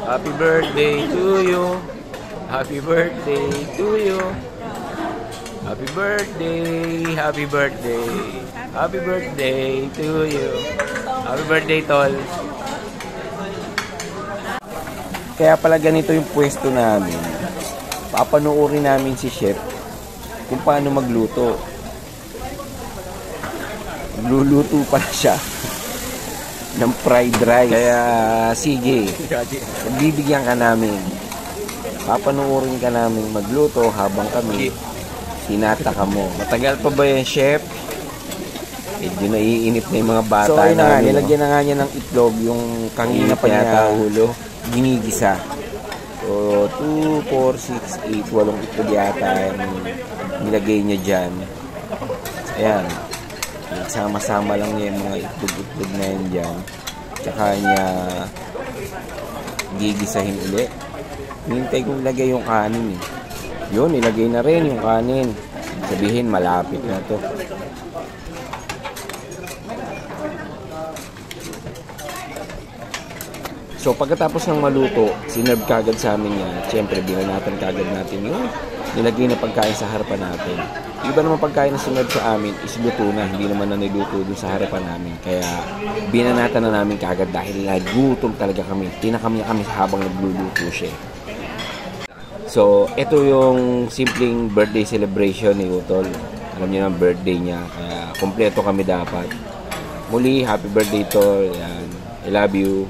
Happy birthday to you. Happy birthday to you. Happy birthday. Happy birthday. Happy birthday to you. Happy birthday, Tol. Kaya pala ganito yung pwesto namin. Papanoorin namin si Chef kung paano magluto. Magluluto pala siya ng fried rice. Kaya sige, bibigyan ka namin. Papanoorin ka namin magluto habang kami tinataka mo. Matagal pa ba yan, Chef? Medyo naiinip na yung mga bata. So ayun na nga, nilagyan na nga niya ng itlog yung kanina pa niya ulo. Ginigisa. So 2, 4, 6, 8, 8 itlog yata yung nilagay niya dyan. Ayan. Sama-sama lang niya yung mga itlog-itlog na yan dyan. Tsaka niya gigisahin ulit. Hintay kong ilagay yung kanin eh. Yun, ilagay na rin yung kanin. Sabihin, malapit na to. So, pagkatapos ng maluto, sinerve kagad sa amin yan. Siyempre, binanatan kagad natin yung nilagay na pagkain sa harapan natin. Iba naman pagkain na sinerve sa amin is luto na. Hindi naman na niluto dun sa harapan namin. Kaya, binanatan na namin kagad dahil nagutom talaga kami. Tinakam niya kami habang nagluluto siya. So, ito yung simpleng birthday celebration ni Utol. Alam niyo na birthday niya. Kaya, kompleto kami dapat. Muli, happy birthday, Tol. Yan. I love you.